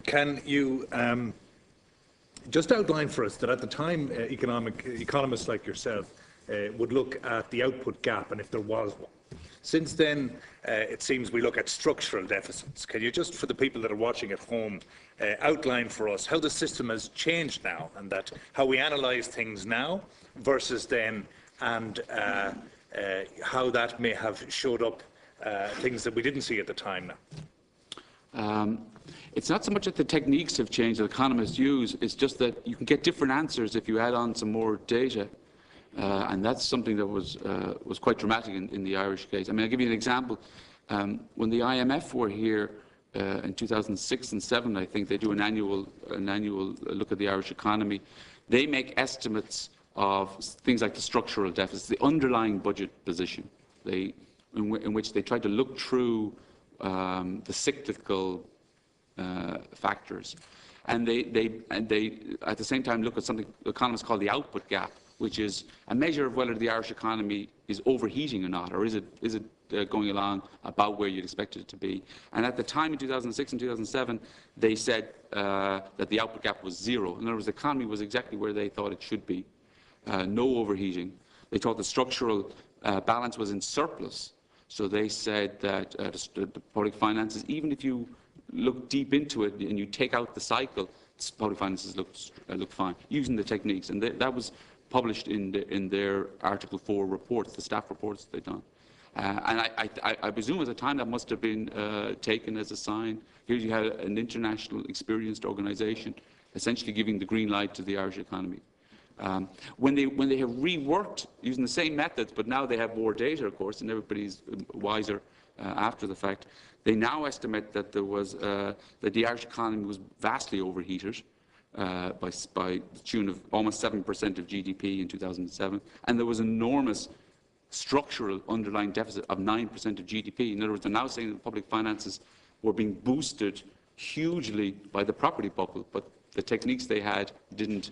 Can you just outline for us that at the time economists like yourself would look at the output gap and if there was one. Since then, it seems we look at structural deficits. Can you just, for the people that are watching at home, outline for us how the system has changed now and that how we analyse things now versus then, and how that may have showed up things that we didn't see at the time now? It's not so much that the techniques have changed that economists use, it's just that you can get different answers if you add on some more data. And that's something that was quite dramatic in the Irish case. I mean, I'll give you an example. When the IMF were here in 2006 and 2007, I think they do an annual look at the Irish economy. They make estimates of things like the structural deficit, the underlying budget position, in which they try to look through the cyclical factors, and they at the same time look at something economists call the output gap, which is a measure of whether the Irish economy is overheating or not, or is it going along about where you'd expect it to be. And at the time in 2006 and 2007, they said that the output gap was zero. In other words, the economy was exactly where they thought it should be, no overheating. They thought the structural balance was in surplus. So they said that the public finances, even if you look deep into it and you take out the cycle, public finances look fine, using the techniques. And that was published in their Article 4 reports, the staff reports they've done. And I presume at the time that must have been taken as a sign. Here you had an international experienced organisation essentially giving the green light to the Irish economy. When they have reworked using the same methods, but now they have more data, of course, and everybody's wiser after the fact, they now estimate that that the Irish economy was vastly overheated by the tune of almost 7% of GDP in 2007, and there was enormous structural underlying deficit of 9% of GDP. In other words, they're now saying that public finances were being boosted hugely by the property bubble, but the techniques they had didn't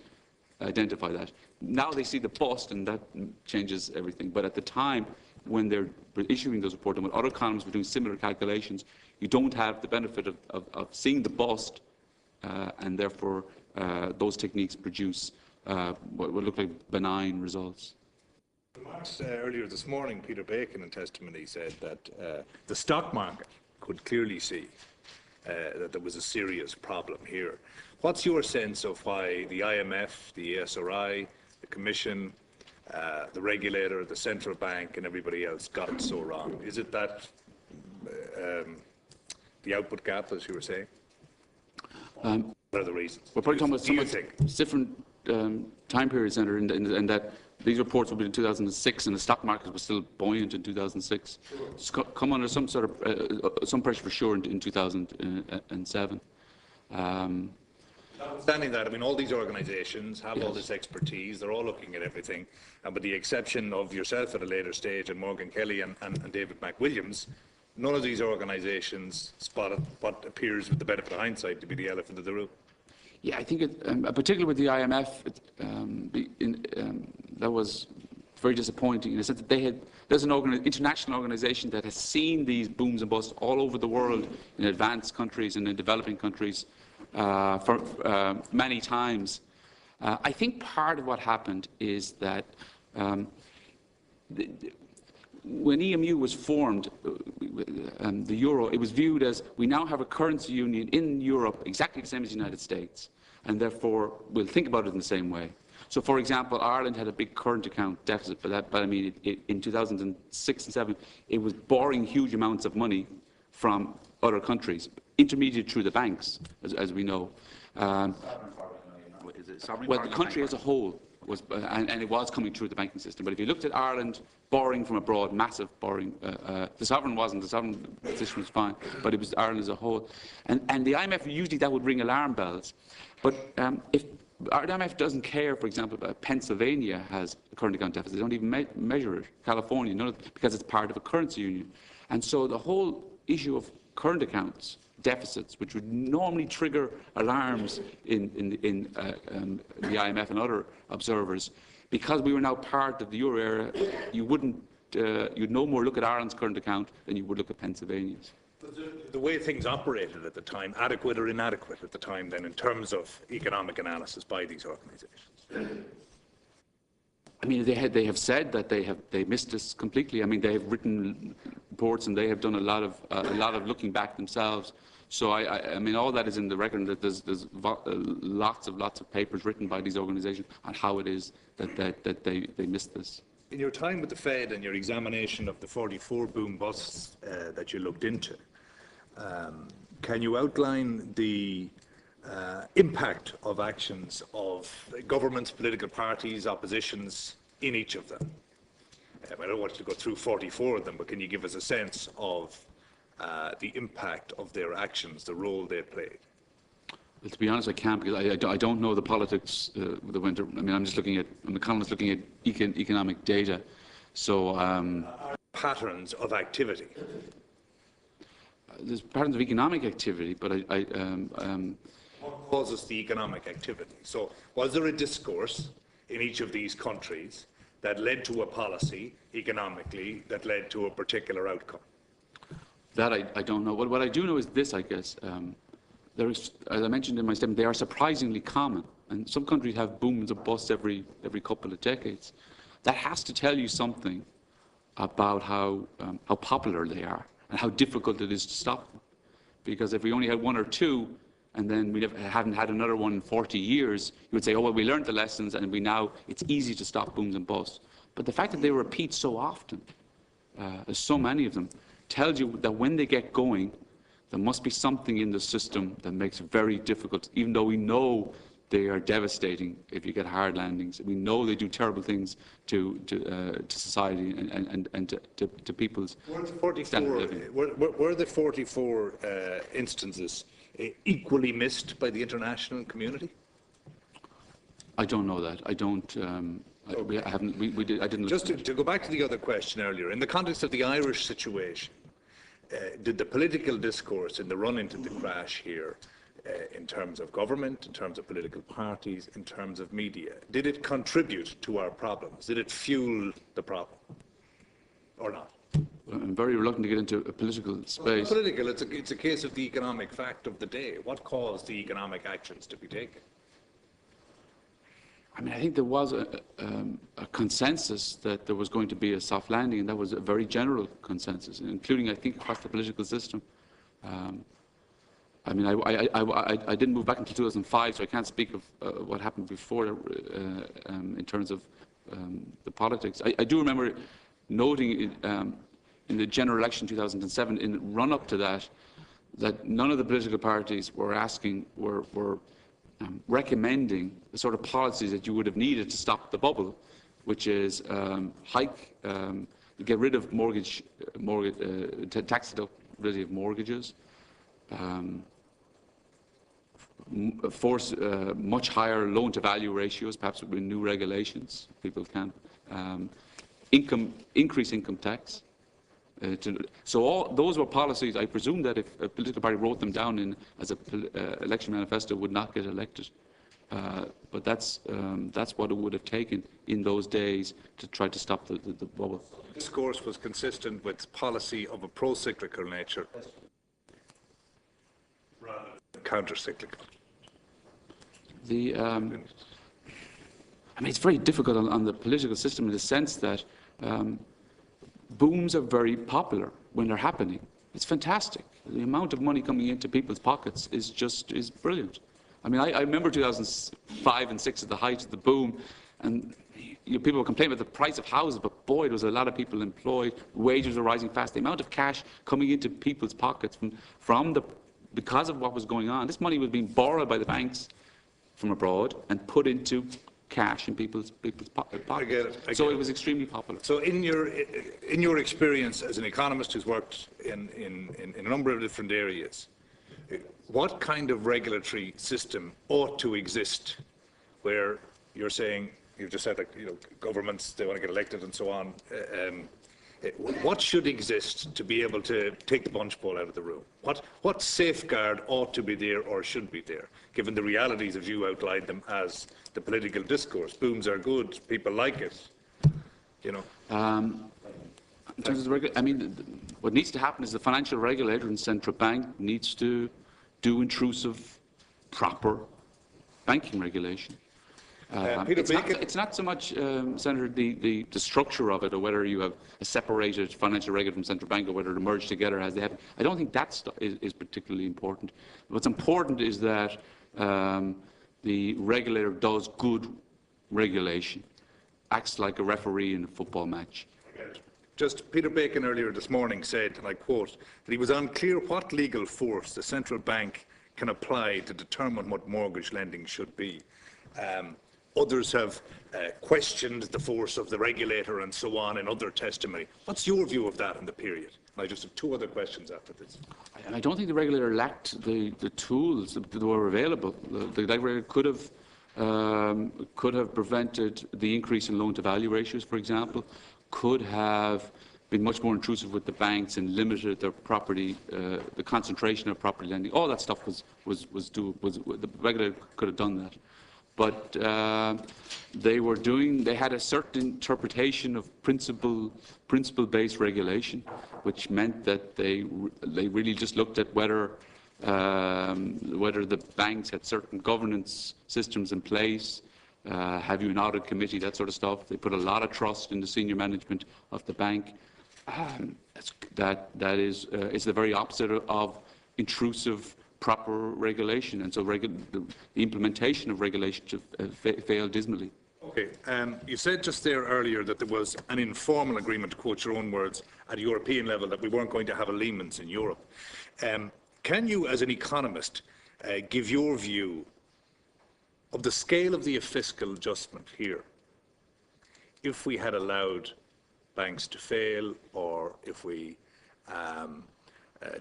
identify that. Now they see the bust, and that changes everything. But at the time, when they're issuing those reports, and when other economists were doing similar calculations, you don't have the benefit of seeing the bust, and therefore those techniques produce what would look like benign results. Marc's earlier this morning, Peter Bacon in testimony said that the stock market could clearly see that there was a serious problem here. What's your sense of why the IMF, the ESRI, the Commission, the regulator, the central bank and everybody else got it so wrong? Is it that the output gap, as you were saying? What are the reasons? We're probably talking about some different time periods, and that these reports were in 2006, and the stock market was still buoyant in 2006. It's come under some sort of some pressure for sure in 2007. Notwithstanding that, I mean, all these organisations have all this expertise. They're all looking at everything, and with the exception of yourself at a later stage, and Morgan Kelly and David McWilliams, none of these organisations spotted what appears, with the benefit of hindsight, to be the elephant in the room. Yeah, I think, particularly with the IMF, that was very disappointing in the sense that there's an international organisation that has seen these booms and busts all over the world, in advanced countries and in developing countries, for many times. I think part of what happened is that when EMU was formed, the euro, it was viewed as we now have a currency union in Europe exactly the same as the United States, and therefore we'll think about it in the same way. So, for example, Ireland had a big current account deficit for that, but I mean, in 2006 and 2007, it was borrowing huge amounts of money from other countries, intermediated through the banks, as we know. Well, the country as a whole was, and it was coming through the banking system. But if you looked at Ireland borrowing from abroad, massive borrowing, the sovereign wasn't. The sovereign position was fine, but it was Ireland as a whole. And the IMF, usually that would ring alarm bells. But if the IMF doesn't care, for example, about Pennsylvania has a current account deficit, they don't even measure it. California, none of, because it's part of a currency union. And so the whole issue of current accounts deficits, which would normally trigger alarms in the IMF and other observers, because we were now part of the euro area, you'd no more look at Ireland's current account than you would look at Pennsylvania's. The way things operated at the time, adequate or inadequate at the time then in terms of economic analysis by these organisations? I mean, they have said that they missed us completely. I mean, they have written reports and they have done a lot of looking back themselves. So I mean, all that is in the record. That there's lots of papers written by these organisations on how it is that they missed this. In your time with the Fed and your examination of the 44 boom busts that you looked into, can you outline the impact of actions of governments, political parties, oppositions in each of them? I don't want you to go through 44 of them, but can you give us a sense of the impact of their actions, the role they played? Well, to be honest, I can't, because I don't know the politics that went. I mean, I'm an economist looking at economic data. So patterns of activity. There's patterns of economic activity, but what causes the economic activity? So was there a discourse in each of these countries that led to a policy economically that led to a particular outcome? That I don't know. What I do know is this, I guess. As I mentioned in my statement, they are surprisingly common, and some countries have booms and busts every couple of decades. That has to tell you something about how popular they are and how difficult it is to stop them. Because if we only had one or two, and then we haven't had another one in 40 years, you would say, oh, well, we learned the lessons, and it's easy to stop booms and busts. But the fact that they repeat so often, there's so many of them, tells you that when they get going, there must be something in the system that makes it very difficult, even though we know they are devastating if you get hard landings. We know they do terrible things to society and to people's standard of living. Were the 44 instances equally missed by the international community? I don't know that. I don't. I didn't. Just to go back to the other question earlier, in the context of the Irish situation, did the political discourse in the run into the crash here, in terms of government, in terms of political parties, in terms of media, did it contribute to our problems? Did it fuel the problem, or not? I'm very reluctant to get into a political space. Well, political, it's a case of the economic fact of the day. What caused the economic actions to be taken? I mean, I think there was a consensus that there was going to be a soft landing, and that was a very general consensus, including, I think, across the political system. I mean, I didn't move back until 2005, so I can't speak of what happened before in terms of the politics. I do remember noting in the general election in 2007, in the run-up to that none of the political parties were recommending the sort of policies that you would have needed to stop the bubble, which is get rid of tax deductibility of mortgages, force much higher loan-to-value ratios, perhaps with new regulations. People can increase income tax. So all those were policies. I presume that if a political party wrote them down as an election manifesto, would not get elected. But that's what it would have taken in those days to try to stop the bubble. The discourse was consistent with policy of a pro-cyclical nature rather than counter-cyclical. I mean, it's very difficult on the political system in the sense that booms are very popular when they're happening. It's fantastic. The amount of money coming into people's pockets is brilliant. I mean, I remember 2005 and 6 at the height of the boom, and people were complaining about the price of houses, but boy, there was a lot of people employed, wages were rising fast. The amount of cash coming into people's pockets because of what was going on, this money was being borrowed by the banks from abroad and put into cash in people's pockets. I get it. So it was extremely popular. So in your experience as an economist who's worked in a number of different areas, what kind of regulatory system ought to exist where you're saying, you've just said that governments, they want to get elected and so on, what should exist to be able to take the punch bowl out of the room? What safeguard ought to be there or should be there, given the realities as you outlined them as the political discourse? Booms are good, people like it, In terms of the I mean, what needs to happen is the financial regulator and central bank needs to do intrusive, proper banking regulation. It's not so much, Senator, the structure of it, or whether you have a separated financial regulator from central bank, or whether they merge together as they have. I don't think that is particularly important. What's important is that the regulator does good regulation, acts like a referee in a football match. Just Peter Bacon earlier this morning said, and I quote, that he was unclear what legal force the central bank can apply to determine what mortgage lending should be. Others have questioned the force of the regulator and so on in other testimony. What's your view of that in the period? And I just have two other questions after this. And I don't think the regulator lacked the tools that were available. The regulator could have prevented the increase in loan-to-value ratios, for example, could have been much more intrusive with the banks and limited their property, the concentration of property lending. All that stuff the regulator could have done that. But they had a certain interpretation of principle-based regulation, which meant that they really just looked at whether the banks had certain governance systems in place, have you an audit committee, that sort of stuff. They put a lot of trust in the senior management of the bank. That is the very opposite of intrusive, proper regulation, and so the implementation of regulation failed dismally. Okay, you said just there earlier that there was an informal agreement, to quote your own words, at a European level that we weren't going to have a Lehman's in Europe. Can you, as an economist, give your view of the scale of the fiscal adjustment here if we had allowed banks to fail, or if we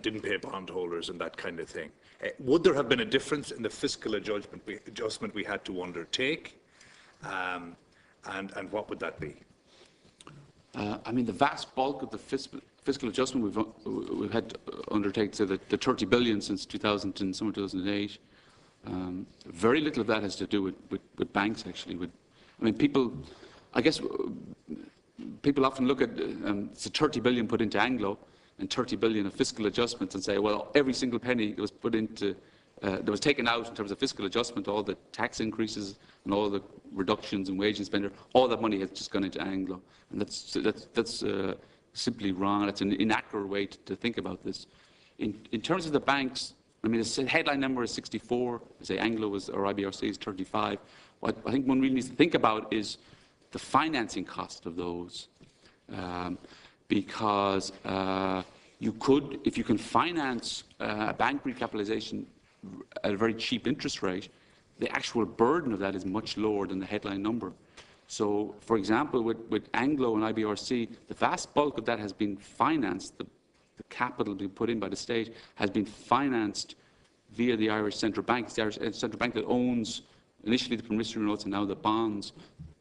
didn't pay bondholders and that kind of thing? Would there have been a difference in the fiscal adjustment we had to undertake? And what would that be? I mean, the vast bulk of the fiscal adjustment we've had to undertake, so the 30 billion since 2000 and summer 2008, very little of that has to do with banks, actually. I guess people often look at it's a 30 billion put into Anglo and 30 billion of fiscal adjustments and say, well, every single penny that was put into, that was taken out in terms of fiscal adjustment, all the tax increases and all the reductions in wage and spender, all that money has just gone into Anglo. And that's simply wrong. That's an inaccurate way to think about this. In terms of the banks, I mean, the headline number is 64. I say Anglo or IBRC is 35. What I think one really needs to think about is the financing cost of those. Because you could, if you can finance a bank recapitalization at a very cheap interest rate, the actual burden of that is much lower than the headline number. So, for example, with Anglo and IBRC, the vast bulk of that has been financed, the capital being put in by the state has been financed via the Irish Central Bank. It's the Irish Central Bank that owns initially the promissory notes and now the bonds.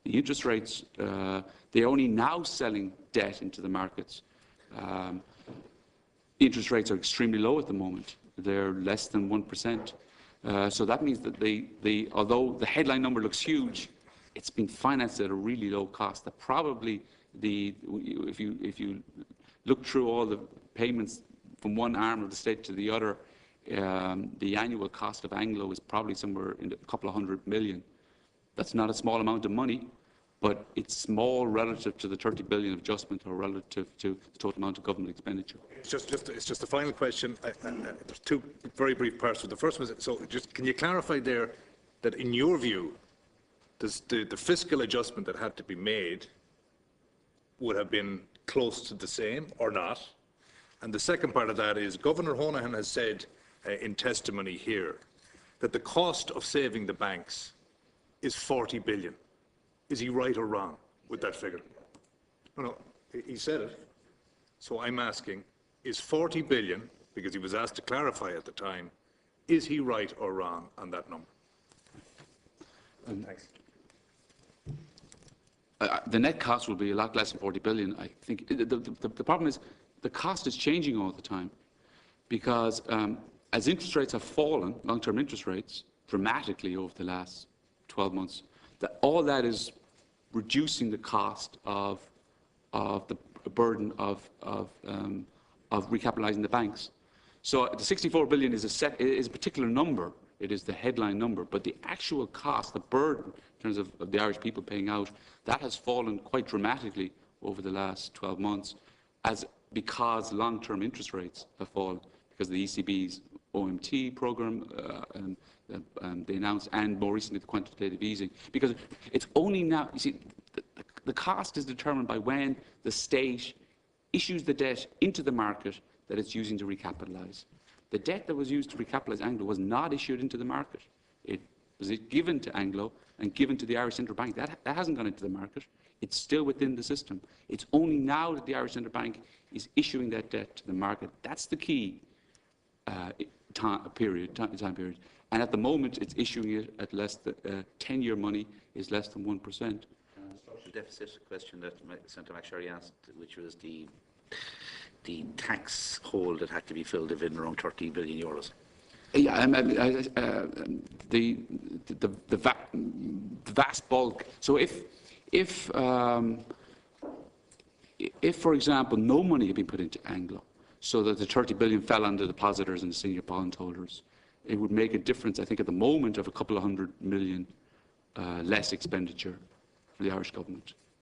The interest rates, they're only now selling debt into the markets. Interest rates are extremely low at the moment. They're less than 1%. So that means that although the headline number looks huge, it's been financed at a really low cost. That probably if you look through all the payments from one arm of the state to the other, the annual cost of Anglo is probably somewhere in a couple of $100 million. That's not a small amount of money, but it's small relative to the 30 billion of adjustment or relative to the total amount of government expenditure. It's just the final question. There's two very brief parts. The first one is, so just can you clarify there that in your view, the fiscal adjustment that had to be made would have been close to the same or not? And the second part of that is Governor Honohan has said in testimony here that the cost of saving the banks is 40 billion. Is he right or wrong with that figure? No, he said it. So I'm asking, is 40 billion, because he was asked to clarify at the time, is he right or wrong on that number? Thanks. The net cost will be a lot less than 40 billion. I think the problem is the cost is changing all the time, because as interest rates have fallen, long-term interest rates, dramatically over the last 12 months, all that is reducing the cost of burden of recapitalising the banks. So the 64 billion is a particular number. It is the headline number, but the actual cost, the burden in terms of the Irish people paying out, that has fallen quite dramatically over the last 12 months, because long-term interest rates have fallen because of the ECB's OMT programme they announced, and more recently the quantitative easing. Because it's only now, you see, the cost is determined by when the state issues the debt into the market that it's using to recapitalise. The debt that was used to recapitalise Anglo was not issued into the market. It was given to Anglo and given to the Irish Central Bank. That hasn't gone into the market. It's still within the system. It's only now that the Irish Central Bank is issuing that debt to the market. That's the key time period. And at the moment, it's issuing it at less than 10-year money is less than 1%. Social deficit question that Senator MacSharry asked, which was the tax hole that had to be filled in around 30 billion euros. Yeah, the vast bulk. So if for example, no money had been put into Anglo, so that the 30 billion fell on the depositors and the senior bondholders, it would make a difference, I think, at the moment of a couple of $100 million less expenditure for the Irish government.